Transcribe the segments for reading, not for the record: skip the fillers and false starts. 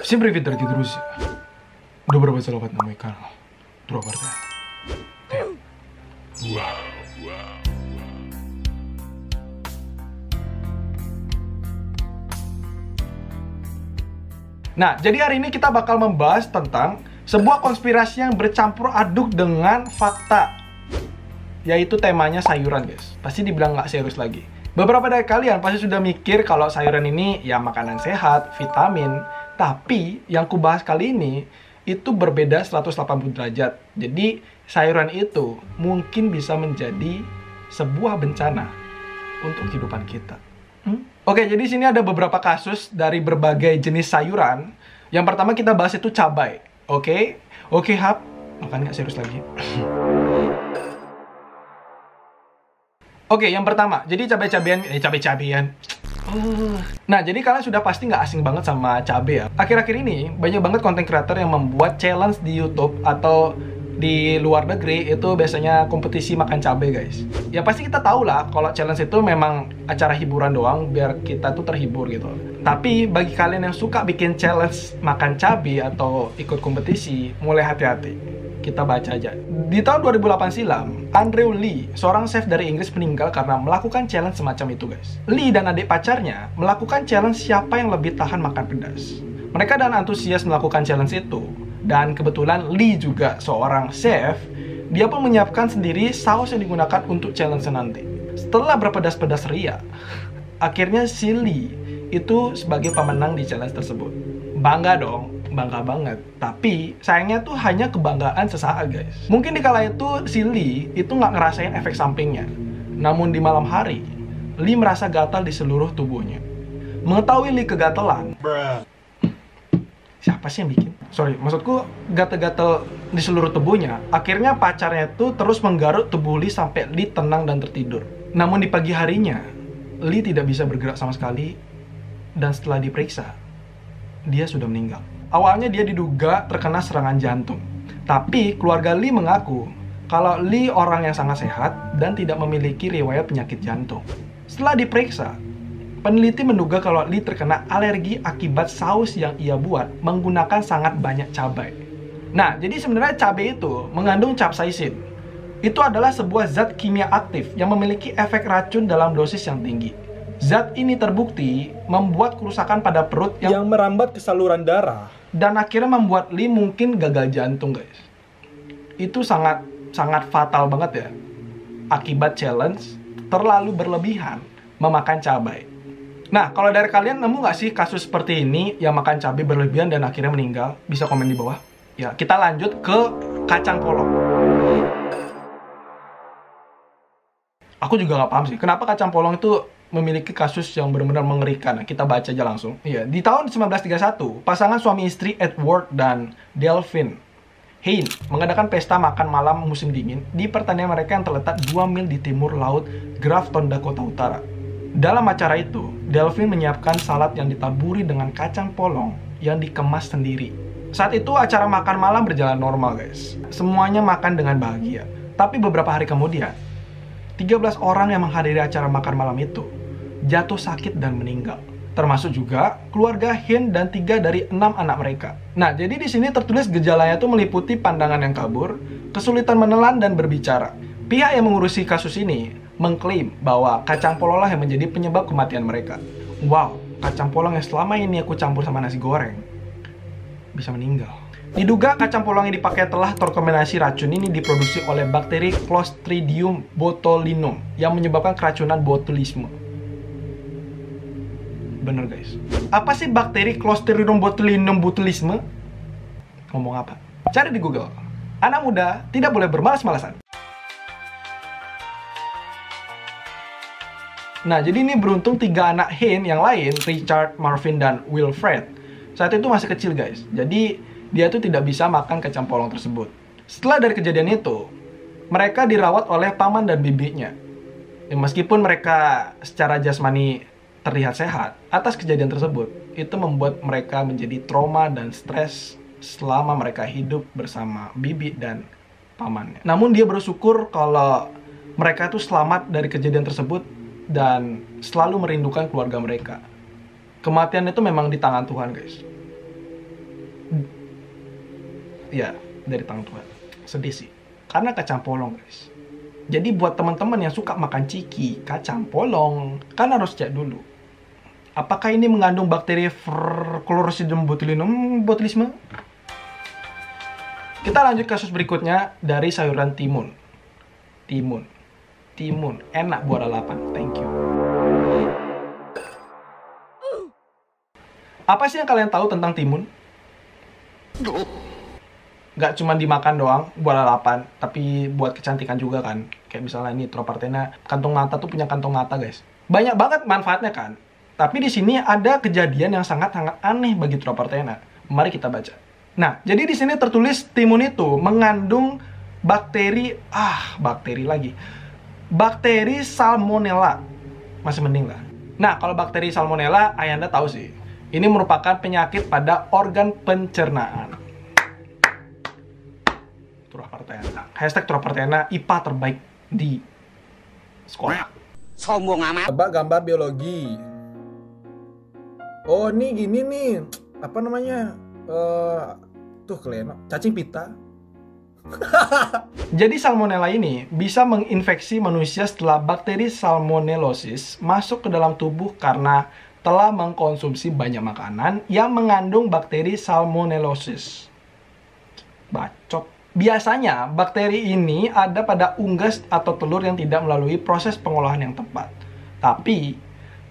Всем привет, дорогие друзья! Добро пожаловать на мой канал. Дробардан. Nah, jadi hari ini kita bakal membahas tentang sebuah konspirasi yang bercampur aduk dengan fakta, yaitu temanya sayuran, guys. Pasti dibilang nggak serius lagi. Beberapa dari kalian pasti sudah mikir kalau sayuran ini ya makanan sehat, vitamin. Tapi yang kubahas kali ini itu berbeda 180 derajat. Jadi sayuran itu mungkin bisa menjadi sebuah bencana untuk kehidupan kita. Oke, jadi sini ada beberapa kasus dari berbagai jenis sayuran. Yang pertama kita bahas itu cabai. Oke, Hap. Makan nggak serius lagi. Oke, yang pertama. Jadi cabai-cabean. Nah, jadi kalian sudah pasti nggak asing banget sama cabai ya. Akhir-akhir ini banyak banget konten creator yang membuat challenge di YouTube atau di luar negeri itu biasanya kompetisi makan cabai, guys. Ya pasti kita tahu lah kalau challenge itu memang acara hiburan doang biar kita tuh terhibur gitu. Tapi bagi kalian yang suka bikin challenge makan cabai atau ikut kompetisi, mulai hati-hati. Kita baca aja. Di tahun 2008 silam, Andrew Lee, seorang chef dari Inggris meninggal karena melakukan challenge semacam itu, guys. Lee dan adik pacarnya melakukan challenge siapa yang lebih tahan makan pedas. Mereka dan antusias melakukan challenge itu. Dan kebetulan Lee juga seorang chef, dia pun menyiapkan sendiri saus yang digunakan untuk challenge nanti. Setelah berpedas-pedas ria, akhirnya si Lee itu sebagai pemenang di challenge tersebut. Bangga dong, bangga banget. Tapi sayangnya tuh hanya kebanggaan sesaat, guys. Mungkin di kala itu si Lee itu nggak ngerasain efek sampingnya. Namun di malam hari, Lee merasa gatal di seluruh tubuhnya. Mengetahui Lee kegatalan, siapa sih yang bikin? Maksudku gatal-gatal di seluruh tubuhnya. Akhirnya pacarnya tuh terus menggaruk tubuh Lee sampai Lee tenang dan tertidur. Namun di pagi harinya, Lee tidak bisa bergerak sama sekali. Dan setelah diperiksa, dia sudah meninggal. Awalnya dia diduga terkena serangan jantung. Tapi keluarga Lee mengaku kalau Lee orang yang sangat sehat dan tidak memiliki riwayat penyakit jantung. Setelah diperiksa, peneliti menduga kalau Lee terkena alergi akibat saus yang ia buat menggunakan sangat banyak cabai. Nah, jadi sebenarnya cabai itu mengandung capsaicin. Itu adalah sebuah zat kimia aktif yang memiliki efek racun dalam dosis yang tinggi. Zat ini terbukti membuat kerusakan pada perut yang merambat ke saluran darah dan akhirnya membuat Lee mungkin gagal jantung, guys. Itu sangat fatal banget ya. Akibat challenge terlalu berlebihan memakan cabai. Nah, kalau dari kalian nemu nggak sih kasus seperti ini yang makan cabai berlebihan dan akhirnya meninggal? Bisa komen di bawah. Ya, kita lanjut ke kacang polong. Aku juga nggak paham sih, kenapa kacang polong itu memiliki kasus yang benar-benar mengerikan. Nah, kita baca aja langsung. Iya, di tahun 1931, pasangan suami istri Edward dan Delphine Hein mengadakan pesta makan malam musim dingin di pertanian mereka yang terletak 2 mil di timur laut Grafton, Dakota Utara. Dalam acara itu, Delphine menyiapkan salad yang ditaburi dengan kacang polong yang dikemas sendiri. Saat itu acara makan malam berjalan normal, guys. Semuanya makan dengan bahagia. Tapi beberapa hari kemudian, 13 orang yang menghadiri acara makan malam itu jatuh sakit dan meninggal. Termasuk juga keluarga Hein dan 3 dari 6 anak mereka. Nah, jadi di sini tertulis gejalanya itu meliputi pandangan yang kabur, kesulitan menelan dan berbicara. Pihak yang mengurusi kasus ini mengklaim bahwa kacang polong lah yang menjadi penyebab kematian mereka. Wow, kacang polong yang selama ini aku campur sama nasi goreng bisa meninggal. Diduga kacang polong yang dipakai telah terkontaminasi racun ini diproduksi oleh bakteri Clostridium botulinum yang menyebabkan keracunan botulisme. Bener, guys. Apa sih bakteri Clostridium botulisme? Ngomong apa? Cari di Google. Anak muda tidak boleh bermalas-malasan. Nah, jadi ini beruntung 3 anak Hein yang lain, Richard, Marvin, dan Wilfred, saat itu masih kecil, guys. Jadi dia tuh tidak bisa makan kacang polong tersebut. Setelah dari kejadian itu, mereka dirawat oleh paman dan bibinya. Ya, meskipun mereka secara jasmani terlihat sehat, atas kejadian tersebut, itu membuat mereka menjadi trauma dan stres selama mereka hidup bersama bibi dan pamannya. Namun dia bersyukur kalau mereka itu selamat dari kejadian tersebut dan selalu merindukan keluarga mereka. Kematian itu memang di tangan Tuhan, guys. Ya, dari tangan Tuhan. Sedih sih. Karena kacang polong, guys. Jadi buat teman-teman yang suka makan ciki, kacang polong, kan harus cek dulu. Apakah ini mengandung bakteri Clostridium botulinum? Kita lanjut kasus berikutnya dari sayuran timun. Timun. Enak buat lalapan. Thank you. Apa sih yang kalian tahu tentang timun? Nggak cuma dimakan doang buat lalapan, tapi buat kecantikan juga kan. Kayak misalnya ini Tropartena, kantung mata tuh punya kantung mata, guys. Banyak banget manfaatnya kan. Tapi di sini ada kejadian yang sangat-sangat aneh bagi Tropartena. Mari kita baca. Nah, jadi di sini tertulis timun itu mengandung bakteri Salmonella. Masih mending lah. Nah, kalau bakteri Salmonella, Ayanda tahu sih. Ini merupakan penyakit pada organ pencernaan. Tropartena. #Tropartena IPA terbaik di sekolah. Sombong amat. Coba gambar biologi. Oh, ini gini nih. Apa namanya? Tuh keleno. Cacing pita. Jadi Salmonella ini bisa menginfeksi manusia setelah bakteri Salmonellosis masuk ke dalam tubuh karena telah mengkonsumsi banyak makanan yang mengandung bakteri Salmonellosis. Bacot. Biasanya, bakteri ini ada pada unggas atau telur yang tidak melalui proses pengolahan yang tepat. Tapi,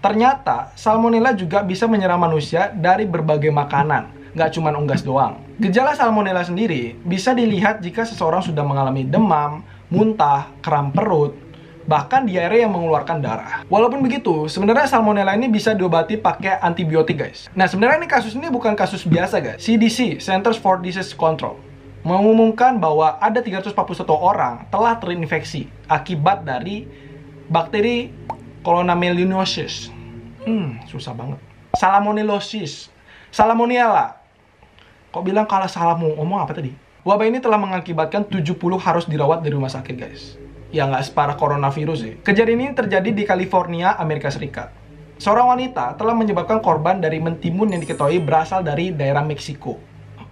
ternyata Salmonella juga bisa menyerang manusia dari berbagai makanan, nggak cuma unggas doang. Gejala Salmonella sendiri bisa dilihat jika seseorang sudah mengalami demam, muntah, kram perut, bahkan diare yang mengeluarkan darah. Walaupun begitu, sebenarnya Salmonella ini bisa diobati pakai antibiotik, guys. Nah, sebenarnya kasus ini bukan kasus biasa, guys. CDC, Centers for Disease Control, mengumumkan bahwa ada 341 orang telah terinfeksi akibat dari bakteri Clonamelinosis. Susah banget. Salmonella. Kok bilang kalah salah mau ngomong apa tadi? Wabah ini telah mengakibatkan 70 harus dirawat di rumah sakit, guys. Ya nggak separah coronavirus sih. Kejadian ini terjadi di California, Amerika Serikat. Seorang wanita telah menyebabkan korban dari mentimun yang diketahui berasal dari daerah Meksiko.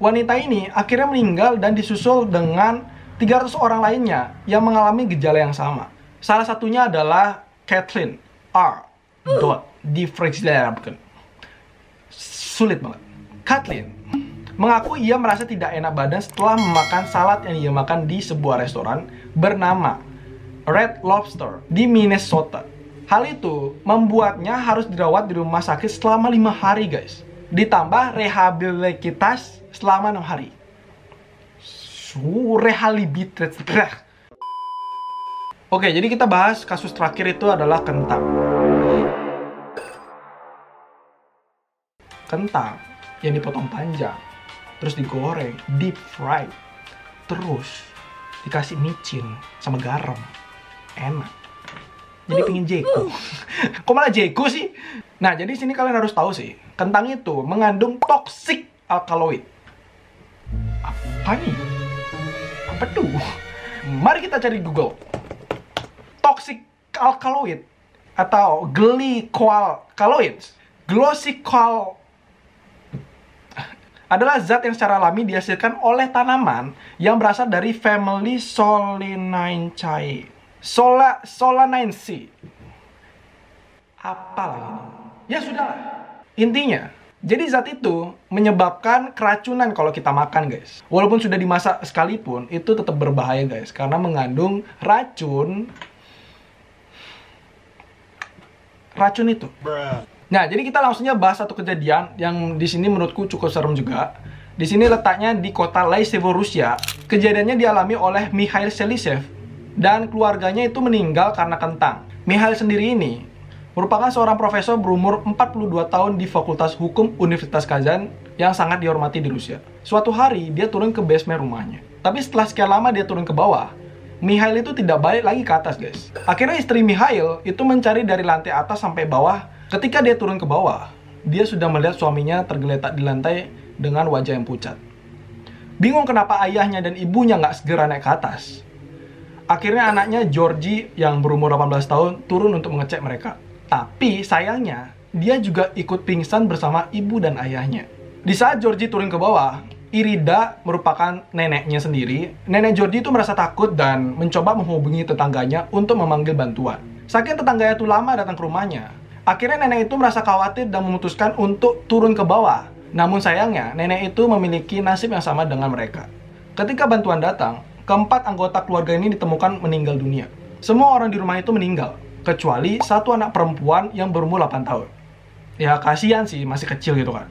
Wanita ini akhirnya meninggal dan disusul dengan 300 orang lainnya yang mengalami gejala yang sama. Salah satunya adalah Kathleen R. Defrexler. Sulit banget. Kathleen mengaku ia merasa tidak enak badan setelah memakan salad yang ia makan di sebuah restoran bernama Red Lobster di Minnesota. Hal itu membuatnya harus dirawat di rumah sakit selama 5 hari, guys. Ditambah rehabilitas selama 6 hari. Oke, jadi kita bahas kasus terakhir itu adalah kentang. Kentang yang dipotong panjang, terus digoreng, deep fried, terus dikasih micin sama garam. Enak. Jadi pingin jeko. Kok malah jeko sih? Nah, jadi sini kalian harus tahu sih, kentang itu mengandung toxic alkaloid. Apa nih? Apa tuh? Mari kita cari Google. Toxic alkaloid atau glycoalkaloids. Glycol adalah zat yang secara alami dihasilkan oleh tanaman yang berasal dari family Solanaceae. Solanaceae. Apa lagi? Ya sudahlah. Intinya, jadi zat itu menyebabkan keracunan kalau kita makan, guys. Walaupun sudah dimasak sekalipun, itu tetap berbahaya, guys, karena mengandung racun itu. Nah, jadi kita langsungnya bahas satu kejadian yang di sini menurutku cukup serem juga. Di sini letaknya di kota Laisevo, Rusia. Kejadiannya dialami oleh Mikhail Selisev dan keluarganya itu meninggal karena kentang. Mikhail sendiri ini merupakan seorang profesor berumur 42 tahun di Fakultas Hukum Universitas Kazan yang sangat dihormati di Rusia. Suatu hari dia turun ke basement rumahnya. Tapi setelah sekian lama dia turun ke bawah, Mikhail itu tidak balik lagi ke atas, guys. Akhirnya istri Mikhail itu mencari dari lantai atas sampai bawah. Ketika dia turun ke bawah, dia sudah melihat suaminya tergeletak di lantai dengan wajah yang pucat. Bingung kenapa ayahnya dan ibunya nggak segera naik ke atas. Akhirnya anaknya Georgie yang berumur 18 tahun turun untuk mengecek mereka. Tapi sayangnya, dia juga ikut pingsan bersama ibu dan ayahnya. Di saat Georgie turun ke bawah, Irida merupakan neneknya sendiri. Nenek Jordi itu merasa takut dan mencoba menghubungi tetangganya untuk memanggil bantuan. Saking tetangganya itu lama datang ke rumahnya, akhirnya nenek itu merasa khawatir dan memutuskan untuk turun ke bawah. Namun sayangnya, nenek itu memiliki nasib yang sama dengan mereka. Ketika bantuan datang, keempat anggota keluarga ini ditemukan meninggal dunia. Semua orang di rumah itu meninggal, kecuali satu anak perempuan yang berumur 8 tahun. Ya kasihan sih, masih kecil gitu kan.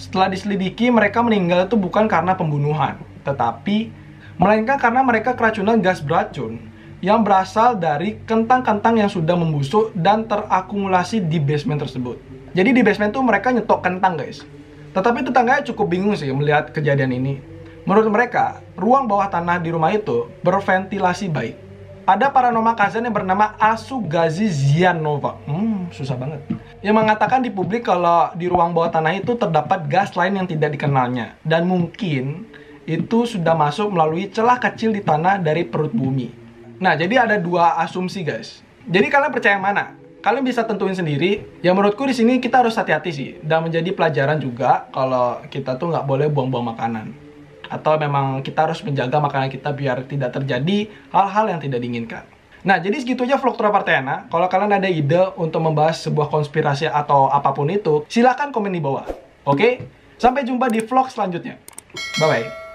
Setelah diselidiki, mereka meninggal itu bukan karena pembunuhan, tetapi melainkan karena mereka keracunan gas beracun yang berasal dari kentang-kentang yang sudah membusuk dan terakumulasi di basement tersebut. Jadi di basement tuh mereka nyetok kentang, guys. Tetapi tetangganya cukup bingung sih melihat kejadian ini. Menurut mereka, ruang bawah tanah di rumah itu berventilasi baik. Ada paranormal cousin yang bernama Asu Gazizianova. Susah banget. Yang mengatakan di publik kalau di ruang bawah tanah itu terdapat gas lain yang tidak dikenalnya. Dan mungkin itu sudah masuk melalui celah kecil di tanah dari perut bumi. Nah, jadi ada dua asumsi, guys. Jadi kalian percaya yang mana? Kalian bisa tentuin sendiri. Ya menurutku di sini kita harus hati-hati sih. Dan menjadi pelajaran juga kalau kita tuh nggak boleh buang-buang makanan. Atau memang kita harus menjaga makanan kita biar tidak terjadi hal-hal yang tidak diinginkan. Nah, jadi segitu aja vlog Trapartena. Kalau kalian ada ide untuk membahas sebuah konspirasi atau apapun itu, silahkan komen di bawah. Oke? Sampai jumpa di vlog selanjutnya. Bye-bye.